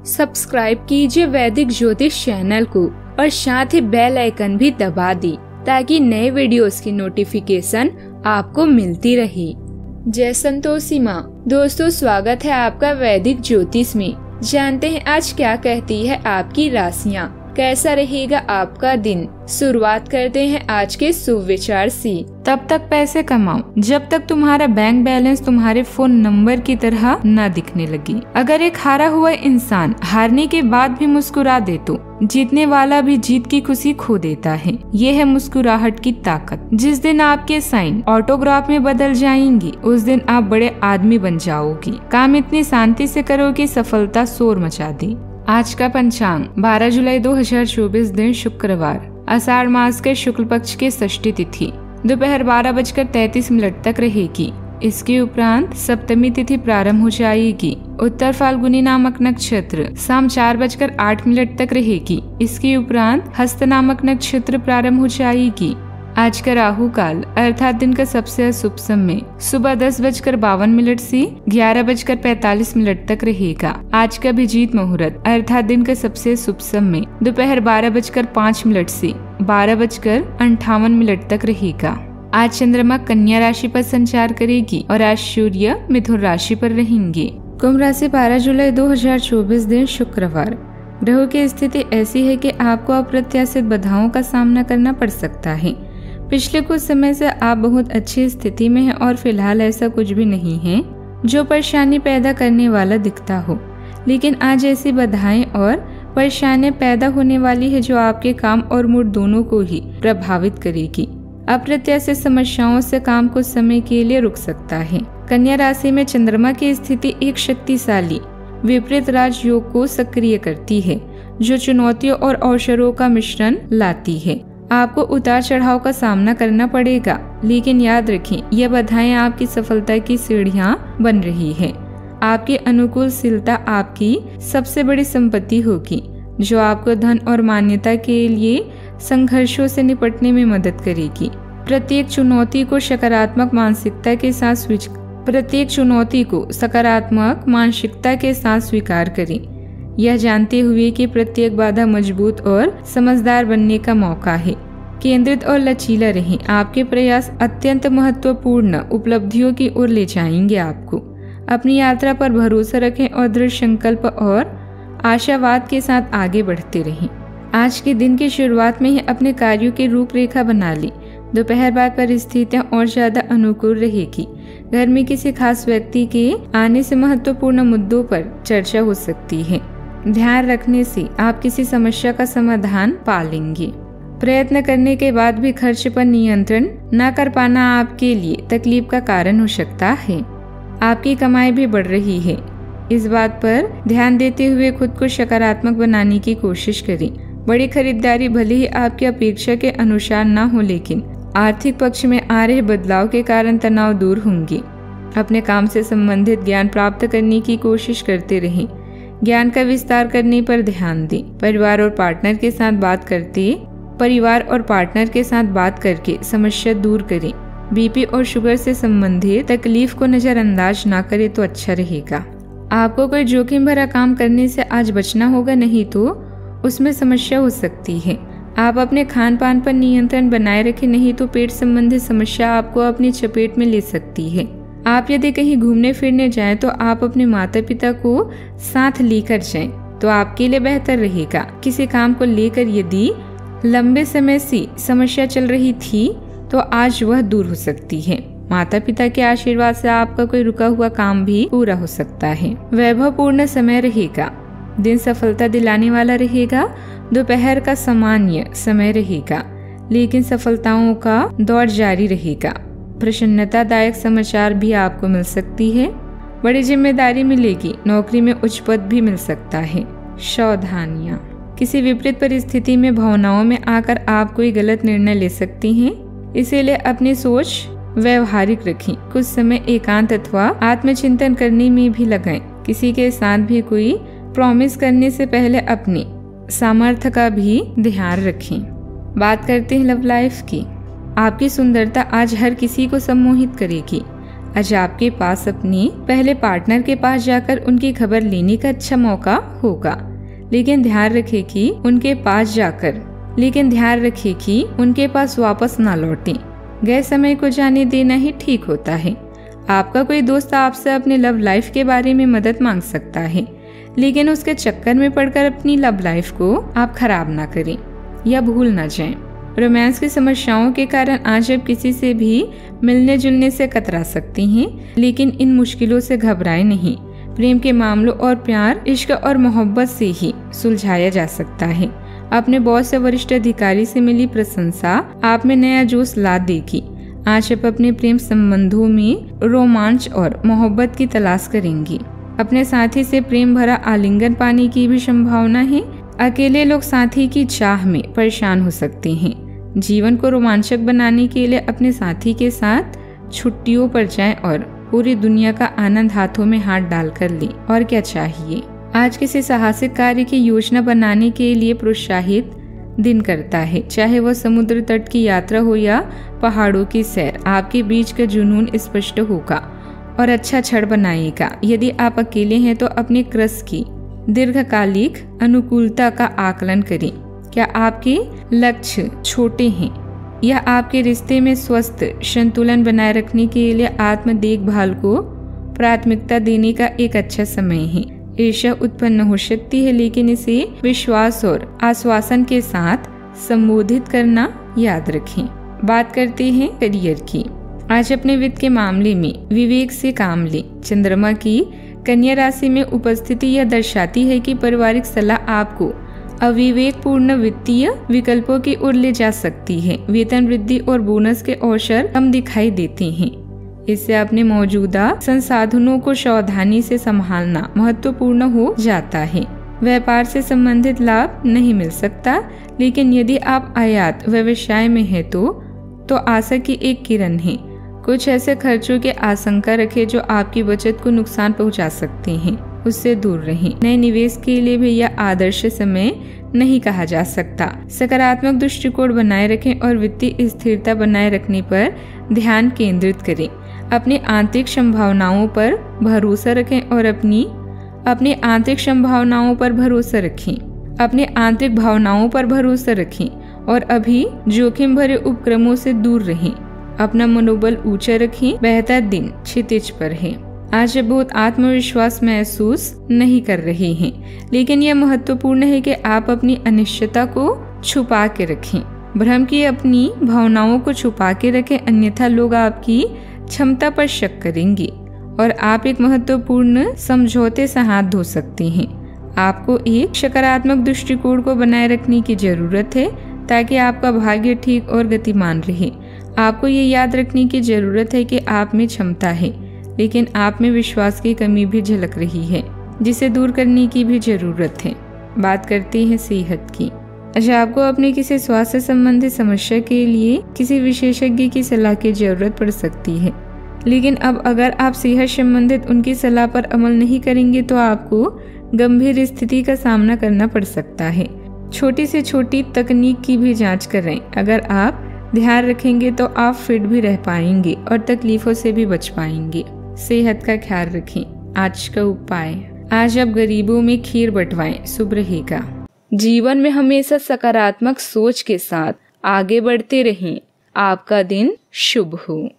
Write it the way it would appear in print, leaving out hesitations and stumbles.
Subscribe कीजिए वैदिक ज्योतिष चैनल को और साथ ही बेल आइकन भी दबा दी ताकि नए वीडियोस की नोटिफिकेशन आपको मिलती रहे। जय संतोषी माँ। दोस्तों, स्वागत है आपका वैदिक ज्योतिष में। जानते हैं आज क्या कहती है आपकी राशियाँ, कैसा रहेगा आपका दिन। शुरुआत करते हैं आज के शुभ विचार से। तब तक पैसे कमाओ जब तक तुम्हारा बैंक बैलेंस तुम्हारे फोन नंबर की तरह न दिखने लगे। अगर एक हारा हुआ इंसान हारने के बाद भी मुस्कुरा दे तो जीतने वाला भी जीत की खुशी खो देता है। ये है मुस्कुराहट की ताकत। जिस दिन आपके साइन ऑटोग्राफ में बदल जाएंगी उस दिन आप बड़े आदमी बन जाओगी। काम इतनी शांति से करो कि सफलता शोर मचा दे। आज का पंचांग 12 जुलाई 2024 दिन शुक्रवार, आषाढ़ मास के शुक्ल पक्ष की षष्ठी तिथि दोपहर 12:33 तक रहेगी। इसके उपरांत सप्तमी तिथि प्रारंभ हो जाएगी। उत्तर फाल्गुनी नामक नक्षत्र शाम 4:08 तक रहेगी। इसके उपरांत हस्त नामक नक्षत्र प्रारंभ हो जाएगी। आज का राहु काल अर्थात दिन का सबसे अशुभ समय सुबह 10:52 से 11:45 तक रहेगा। आज का अभिजीत मुहूर्त अर्थात दिन का सबसे शुभ समय दोपहर 12:05 से 12:58 तक रहेगा। आज चंद्रमा कन्या राशि पर संचार करेगी और आज सूर्य मिथुन राशि पर रहेंगे। कुंभ राशि 12 जुलाई 2024 दिन शुक्रवार। ग्रहों की स्थिति ऐसी है कि आपको अप्रत्याशित बाधाओं का सामना करना पड़ सकता है। पिछले कुछ समय से आप बहुत अच्छी स्थिति में हैं और फिलहाल ऐसा कुछ भी नहीं है जो परेशानी पैदा करने वाला दिखता हो, लेकिन आज ऐसी बाधाएं और परेशानियां पैदा होने वाली है जो आपके काम और मूड दोनों को ही प्रभावित करेगी। अप्रत्याशित समस्याओं से काम कुछ समय के लिए रुक सकता है। कन्या राशि में चंद्रमा की स्थिति एक शक्तिशाली विपरीत राजयोग को सक्रिय करती है जो चुनौतियों और अवसरों का मिश्रण लाती है। आपको उतार चढ़ाव का सामना करना पड़ेगा, लेकिन याद रखें यह बाधाएं आपकी सफलता की सीढ़ियां बन रही है। आपकी अनुकूलशीलता आपकी सबसे बड़ी संपत्ति होगी जो आपको धन और मान्यता के लिए संघर्षों से निपटने में मदद करेगी। प्रत्येक चुनौती को सकारात्मक मानसिकता के साथ स्वीकार करें, यह जानते हुए कि प्रत्येक बाधा मजबूत और समझदार बनने का मौका है। केंद्रित और लचीला रहें। आपके प्रयास अत्यंत महत्वपूर्ण उपलब्धियों की ओर ले जाएंगे। आपको अपनी यात्रा पर भरोसा रखें और दृढ़ संकल्प और आशावाद के साथ आगे बढ़ते रहें। आज के दिन की शुरुआत में ही अपने कार्यों की रूपरेखा बना लें। दोपहर बाद परिस्थितियां और ज्यादा अनुकूल रहेगी। घर में किसी खास व्यक्ति के आने से महत्वपूर्ण मुद्दों पर चर्चा हो सकती है। ध्यान रखने से आप किसी समस्या का समाधान पा लेंगे। प्रयत्न करने के बाद भी खर्च पर नियंत्रण न कर पाना आपके लिए तकलीफ का कारण हो सकता है। आपकी कमाई भी बढ़ रही है। इस बात पर ध्यान देते हुए खुद को सकारात्मक बनाने की कोशिश करें। बड़ी खरीदारी भले ही आपकी अपेक्षा के अनुसार न हो, लेकिन आर्थिक पक्ष में आ रहे बदलाव के कारण तनाव दूर होंगे। अपने काम से संबंधित ज्ञान प्राप्त करने की कोशिश करते रहें। ज्ञान का विस्तार करने पर ध्यान दें। परिवार और पार्टनर के साथ बात करके समस्या दूर करें। बीपी और शुगर से संबंधित तकलीफ को नजरअंदाज ना करें तो अच्छा रहेगा। आपको कोई जोखिम भरा काम करने से आज बचना होगा, नहीं तो उसमें समस्या हो सकती है। आप अपने खान पान पर नियंत्रण बनाए रखें, नहीं तो पेट संबंधी समस्या आपको अपनी चपेट में ले सकती है। आप यदि कहीं घूमने फिरने जाएं तो आप अपने माता पिता को साथ लेकर जाएं तो आपके लिए बेहतर रहेगा। किसी काम को लेकर यदि लंबे समय से समस्या चल रही थी तो आज वह दूर हो सकती है। माता पिता के आशीर्वाद से आपका कोई रुका हुआ काम भी पूरा हो सकता है। वैभवपूर्ण समय रहेगा। दिन सफलता दिलाने वाला रहेगा। दोपहर का सामान्य समय रहेगा, लेकिन सफलताओं का दौर जारी रहेगा। प्रसन्नतादायक समाचार भी आपको मिल सकती है। बड़ी जिम्मेदारी मिलेगी। नौकरी में उच्च पद भी मिल सकता है। सावधानियां। किसी विपरीत परिस्थिति में भावनाओं में आकर आप कोई गलत निर्णय ले सकती हैं, इसीलिए अपनी सोच व्यवहारिक रखें। कुछ समय एकांत अथवा आत्मचिंतन करने में भी लगाएं। किसी के साथ भी कोई प्रॉमिस करने से पहले अपने सामर्थ्य का भी ध्यान रखें। बात करते हैं लव लाइफ की। आपकी सुंदरता आज हर किसी को सम्मोहित करेगी। आज आपके पास अपने पहले पार्टनर के पास जाकर उनकी खबर लेने का अच्छा मौका होगा, लेकिन ध्यान रखें कि उनके पास वापस ना लौटें। गए समय को जाने देना ही ठीक होता है। आपका कोई दोस्त आपसे अपने लव लाइफ के बारे में मदद मांग सकता है, लेकिन उसके चक्कर में पड़कर अपनी लव लाइफ को आप खराब ना करें या भूल ना जाएं। रोमांस की समस्याओं के कारण आज आप किसी से भी मिलने जुलने से कतरा सकती हैं, लेकिन इन मुश्किलों से घबराएं नहीं। प्रेम के मामलों और प्यार, इश्क और मोहब्बत से ही सुलझाया जा सकता है। अपने बॉस या वरिष्ठ अधिकारी से मिली प्रशंसा आप में नया जोश ला देगी। आज आप अपने प्रेम संबंधों में रोमांच और मोहब्बत की तलाश करेंगी। अपने साथी से प्रेम भरा आलिंगन पाने की भी संभावना है। अकेले लोग साथी की चाह में परेशान हो सकते हैं। जीवन को रोमांचक बनाने के लिए अपने साथी के साथ छुट्टियों पर जाएं और पूरी दुनिया का आनंद हाथों में हाथ डालकर लें। और क्या चाहिए। आज किसी साहसिक कार्य की योजना बनाने के लिए प्रोत्साहित दिन करता है, चाहे वह समुद्र तट की यात्रा हो या पहाड़ों की सैर। आपके बीच का जुनून स्पष्ट होगा और अच्छा छड़ बनाएगा। यदि आप अकेले हैं तो अपने क्रश की दीर्घकालिक अनुकूलता का आकलन करें। क्या आपके लक्ष्य छोटे हैं या आपके रिश्ते में स्वस्थ संतुलन बनाए रखने के लिए आत्म देखभाल को प्राथमिकता देने का एक अच्छा समय है। ईर्ष्या उत्पन्न हो सकती है, लेकिन इसे विश्वास और आश्वासन के साथ संबोधित करना याद रखें। बात करते हैं करियर की। आज अपने वित्त के मामले में विवेक से काम लें। चंद्रमा की कन्या राशि में उपस्थिति यह दर्शाती है कि पारिवारिक सलाह आपको अविवेकपूर्ण वित्तीय विकल्पों की ओर ले जा सकती है। वेतन वृद्धि और बोनस के अवसर कम दिखाई देते हैं। इससे अपने मौजूदा संसाधनों को सावधानी से संभालना महत्वपूर्ण हो जाता है। व्यापार से संबंधित लाभ नहीं मिल सकता, लेकिन यदि आप आयात व्यवसाय में हैं तो आशा की एक किरण है। कुछ ऐसे खर्चों की आशंका रखें जो आपकी बचत को नुकसान पहुंचा सकते हैं, उससे दूर रहें। नए निवेश के लिए भी यह आदर्श समय नहीं कहा जा सकता। सकारात्मक दृष्टिकोण बनाए रखें और वित्तीय स्थिरता बनाए रखने पर ध्यान केंद्रित करें। अपनी आंतरिक संभावनाओं पर भरोसा रखें और अपनी आंतरिक संभावनाओं पर भरोसा रखें। अपने आंतरिक भावनाओं पर भरोसा रखें और अभी जोखिम भरे उपक्रमों से दूर रहें। अपना मनोबल ऊंचा रखें। बेहतर दिन क्षितिज पर है। आज बहुत आत्मविश्वास महसूस नहीं कर रहे हैं, लेकिन यह महत्वपूर्ण है कि आप अपनी अनिश्चितता को छुपा के रखें। भ्रम की अपनी भावनाओं को छुपा के रखें, अन्यथा लोग आपकी क्षमता पर शक करेंगे और आप एक महत्वपूर्ण समझौते से हाथ धो सकते हैं। आपको एक सकारात्मक दृष्टिकोण को बनाए रखने की जरूरत है ताकि आपका भाग्य ठीक और गतिमान रहे। आपको ये याद रखने की जरूरत है कि आप में क्षमता है, लेकिन आप में विश्वास की कमी भी झलक रही है, जिसे दूर करने की भी जरूरत है। बात करते हैं सेहत की। अच्छा, आपको अपने किसी स्वास्थ्य संबंधी समस्या के लिए किसी विशेषज्ञ की सलाह की जरूरत पड़ सकती है, लेकिन अब अगर आप सेहत संबंधित उनकी सलाह पर अमल नहीं करेंगे तो आपको गंभीर स्थिति का सामना करना पड़ सकता है। छोटी से छोटी तकनीक की भी जांच करें। अगर आप ध्यान रखेंगे तो आप फिट भी रह पाएंगे और तकलीफों से भी बच पाएंगे। सेहत का ख्याल रखें। आज का उपाय, आज आप गरीबों में खीर बंटवाएं, शुभ रहेगा। जीवन में हमेशा सकारात्मक सोच के साथ आगे बढ़ते रहें। आपका दिन शुभ हो।